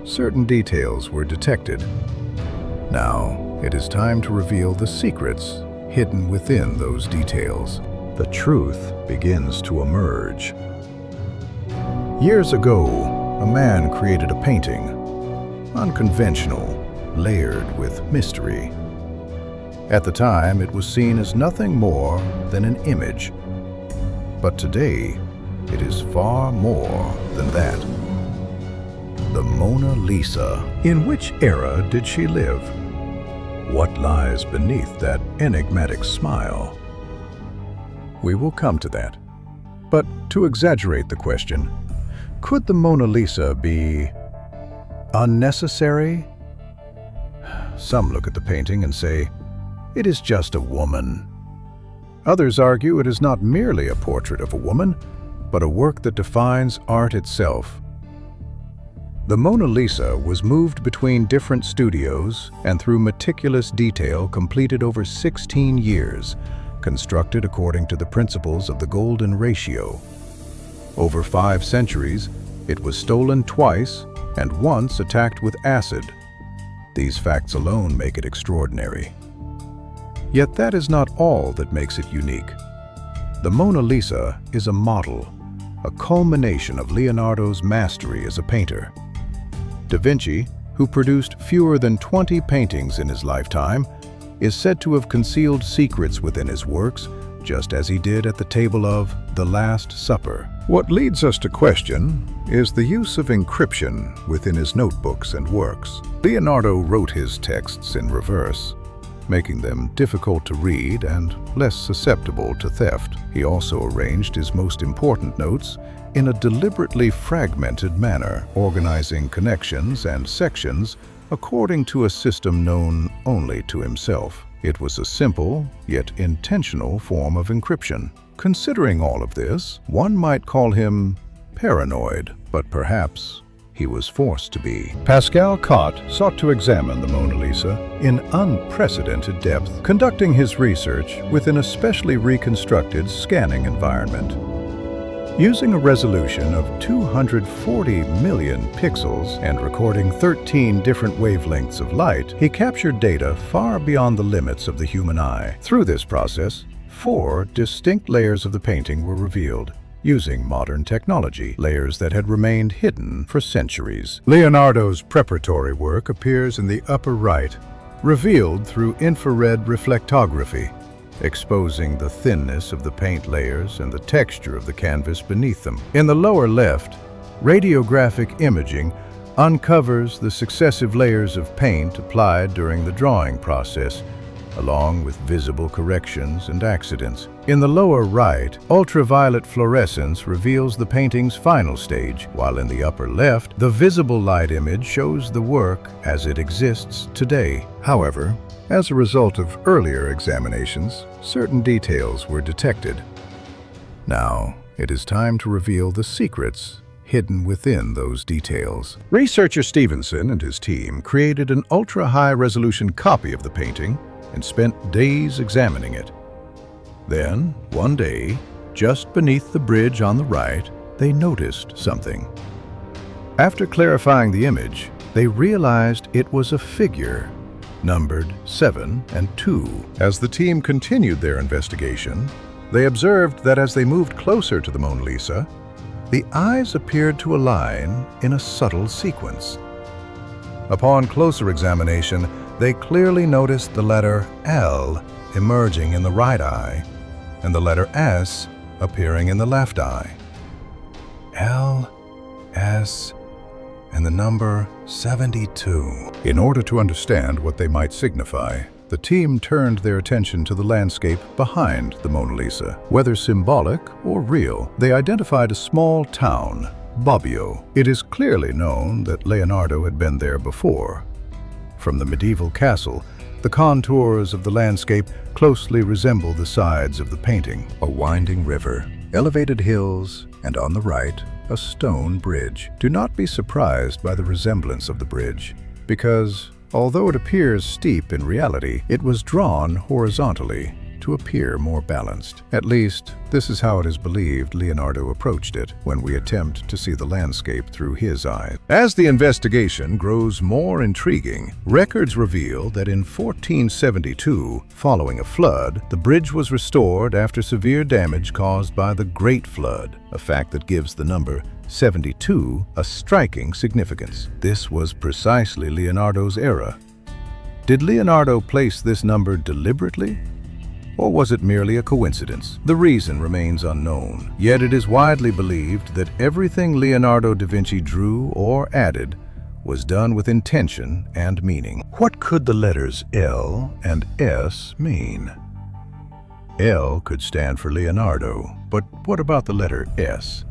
certain details were detected. Now, it is time to reveal the secrets hidden within those details. The truth begins to emerge. Years ago, a man created a painting, unconventional, layered with mystery. At the time, it was seen as nothing more than an image. But today, it is far more than that. The Mona Lisa. In which era did she live? What lies beneath that enigmatic smile? We will come to that. But to exaggerate the question, could the Mona Lisa be unnecessary? Some look at the painting and say, it is just a woman. Others argue it is not merely a portrait of a woman, but a work that defines art itself. The Mona Lisa was moved between different studios and through meticulous detail completed over 16 years, constructed according to the principles of the golden ratio. Over 5 centuries, it was stolen twice and once attacked with acid. These facts alone make it extraordinary. Yet that is not all that makes it unique. The Mona Lisa is a model, a culmination of Leonardo's mastery as a painter. Da Vinci, who produced fewer than 20 paintings in his lifetime, is said to have concealed secrets within his works, just as he did at the table of The Last Supper. What leads us to question is the use of encryption within his notebooks and works. Leonardo wrote his texts in reverse, making them difficult to read and less susceptible to theft. He also arranged his most important notes in a deliberately fragmented manner, organizing connections and sections according to a system known only to himself. It was a simple, yet intentional form of encryption. Considering all of this, one might call him paranoid, but perhaps he was forced to be. Pascal Cot sought to examine the Mona Lisa in unprecedented depth, conducting his research within a specially reconstructed scanning environment. Using a resolution of 240 million pixels and recording 13 different wavelengths of light, he captured data far beyond the limits of the human eye. Through this process, 4 distinct layers of the painting were revealed, using modern technology, layers that had remained hidden for centuries. Leonardo's preparatory work appears in the upper right, revealed through infrared reflectography, exposing the thinness of the paint layers and the texture of the canvas beneath them. In the lower left, radiographic imaging uncovers the successive layers of paint applied during the drawing process, along with visible corrections and accidents. In the lower right, ultraviolet fluorescence reveals the painting's final stage, while in the upper left, the visible light image shows the work as it exists today. However, as a result of earlier examinations, certain details were detected. Now, it is time to reveal the secrets hidden within those details. Researcher Stevenson and his team created an ultra-high-resolution copy of the painting and spent days examining it. Then, one day, just beneath the bridge on the right, they noticed something. After clarifying the image, they realized it was a figure, numbered 7 and 2. As the team continued their investigation, they observed that as they moved closer to the Mona Lisa, the eyes appeared to align in a subtle sequence. Upon closer examination, they clearly noticed the letter L emerging in the right eye and the letter S appearing in the left eye. L, S, and the number 72. In order to understand what they might signify, the team turned their attention to the landscape behind the Mona Lisa. Whether symbolic or real, they identified a small town, Bobbio. It is clearly known that Leonardo had been there before. From the medieval castle, the contours of the landscape closely resemble the sides of the painting. A winding river, elevated hills, and on the right, a stone bridge. Do not be surprised by the resemblance of the bridge, because although it appears steep in reality, it was drawn horizontally to appear more balanced. At least, this is how it is believed Leonardo approached it when we attempt to see the landscape through his eyes. As the investigation grows more intriguing, records reveal that in 1472, following a flood, the bridge was restored after severe damage caused by the Great Flood, a fact that gives the number 72 a striking significance. This was precisely Leonardo's era. Did Leonardo place this number deliberately? Or was it merely a coincidence? The reason remains unknown, yet it is widely believed that everything Leonardo da Vinci drew or added was done with intention and meaning. What could the letters L and S mean? L could stand for Leonardo, but what about the letter S?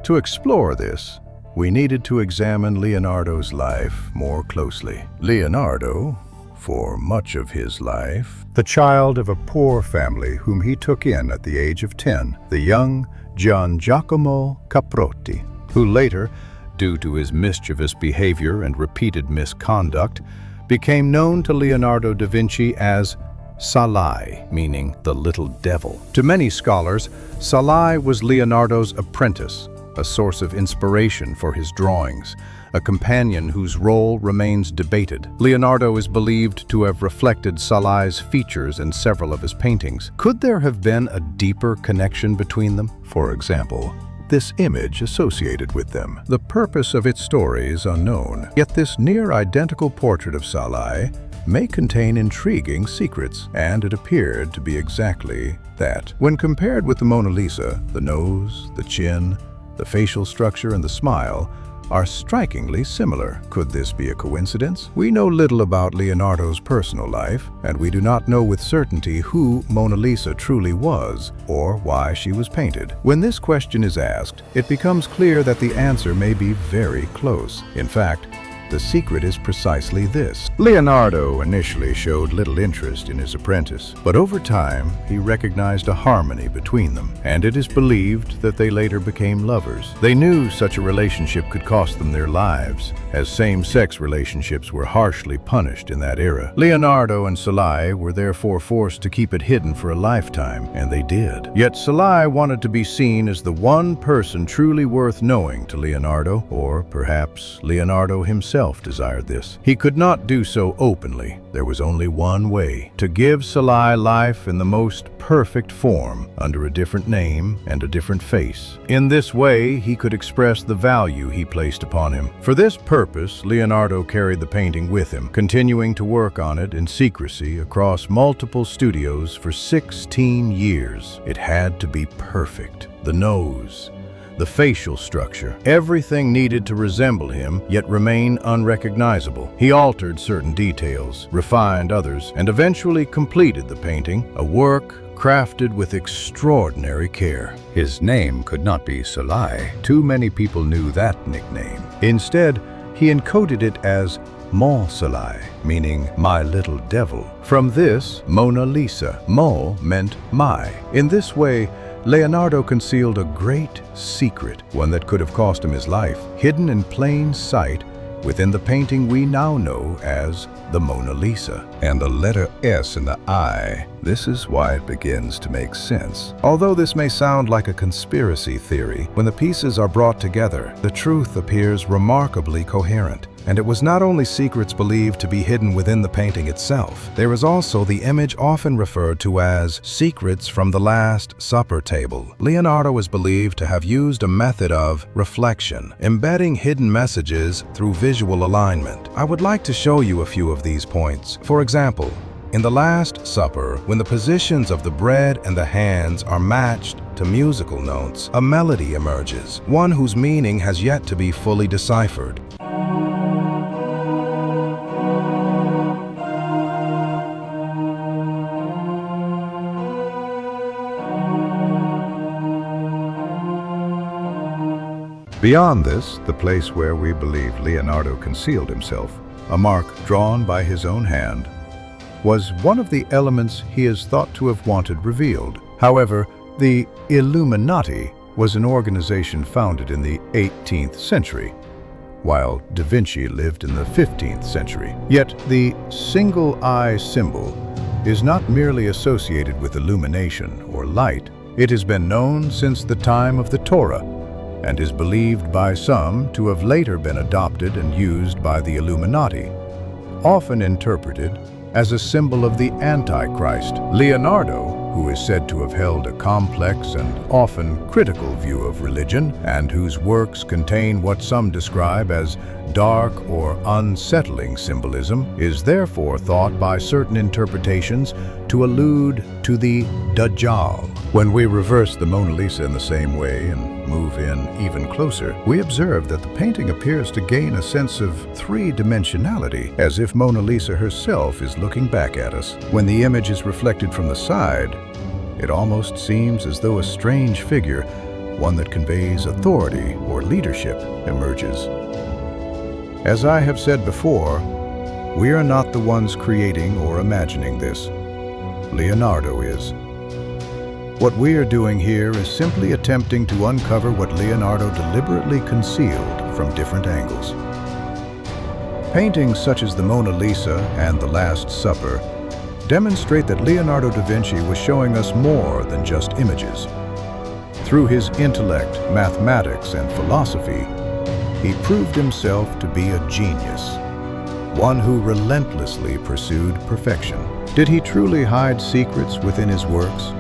To explore this, we needed to examine Leonardo's life more closely. Leonardo, for much of his life, the child of a poor family whom he took in at the age of 10, the young Gian Giacomo Caprotti, who later, due to his mischievous behavior and repeated misconduct, became known to Leonardo da Vinci as Salai, meaning the little devil. To many scholars, Salai was Leonardo's apprentice, a source of inspiration for his drawings, a companion whose role remains debated. Leonardo is believed to have reflected Salai's features in several of his paintings. Could there have been a deeper connection between them? For example, this image associated with them. The purpose of its story is unknown, yet this near-identical portrait of Salai may contain intriguing secrets, and it appeared to be exactly that. When compared with the Mona Lisa, the nose, the chin, the facial structure, and the smile are strikingly similar. Could this be a coincidence? We know little about Leonardo's personal life, and we do not know with certainty who Mona Lisa truly was or why she was painted. When this question is asked, it becomes clear that the answer may be very close. In fact, the secret is precisely this. Leonardo initially showed little interest in his apprentice, but over time he recognized a harmony between them, and it is believed that they later became lovers. They knew such a relationship could cost them their lives, as same-sex relationships were harshly punished in that era. Leonardo and Salai were therefore forced to keep it hidden for a lifetime, and they did. Yet Salai wanted to be seen as the one person truly worth knowing to Leonardo, or perhaps Leonardo himself desired this. He could not do so openly. There was only one way: to give Salai life in the most perfect form, under a different name and a different face. In this way, he could express the value he placed upon him. For this purpose, Leonardo carried the painting with him, continuing to work on it in secrecy across multiple studios for 16 years. It had to be perfect. The nose, the facial structure, everything needed to resemble him, yet remain unrecognizable. He altered certain details, refined others, and eventually completed the painting, a work crafted with extraordinary care. His name could not be Salai. Too many people knew that nickname. Instead, he encoded it as Mon Salai, meaning my little devil. From this, Mona Lisa. Mo meant my. In this way, Leonardo concealed a great secret, one that could have cost him his life, hidden in plain sight within the painting we now know as the Mona Lisa. And the letter S in the I, this is why it begins to make sense. Although this may sound like a conspiracy theory, when the pieces are brought together, the truth appears remarkably coherent. And it was not only secrets believed to be hidden within the painting itself. There is also the image often referred to as secrets from the Last Supper table. Leonardo is believed to have used a method of reflection, embedding hidden messages through visual alignment. I would like to show you a few of these points. For example, in the Last Supper, when the positions of the bread and the hands are matched to musical notes, a melody emerges, one whose meaning has yet to be fully deciphered. Beyond this, the place where we believe Leonardo concealed himself, a mark drawn by his own hand, was one of the elements he is thought to have wanted revealed. However, the Illuminati was an organization founded in the 18th century, while Da Vinci lived in the 15th century. Yet the single eye symbol is not merely associated with illumination or light. It has been known since the time of the Torah and is believed by some to have later been adopted and used by the Illuminati, often interpreted as a symbol of the Antichrist. Leonardo, who is said to have held a complex and often critical view of religion, and whose works contain what some describe as dark or unsettling symbolism, is therefore thought by certain interpretations to allude to the Dajjal. When we reverse the Mona Lisa in the same way and move in even closer, we observe that the painting appears to gain a sense of three-dimensionality, as if Mona Lisa herself is looking back at us. When the image is reflected from the side, it almost seems as though a strange figure, one that conveys authority or leadership, emerges. As I have said before, we are not the ones creating or imagining this. Leonardo is. What we are doing here is simply attempting to uncover what Leonardo deliberately concealed from different angles. Paintings such as the Mona Lisa and the Last Supper demonstrate that Leonardo da Vinci was showing us more than just images. Through his intellect, mathematics, and philosophy, he proved himself to be a genius, one who relentlessly pursued perfection. Did he truly hide secrets within his works?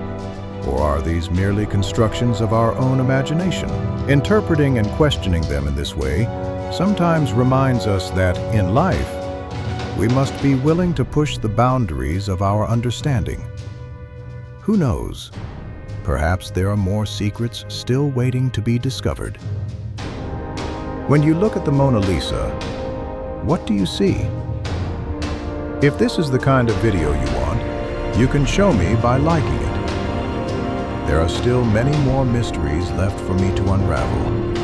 Or are these merely constructions of our own imagination? Interpreting and questioning them in this way sometimes reminds us that, in life, we must be willing to push the boundaries of our understanding. Who knows? Perhaps there are more secrets still waiting to be discovered. When you look at the Mona Lisa, what do you see? If this is the kind of video you want, you can show me by liking it. There are still many more mysteries left for me to unravel.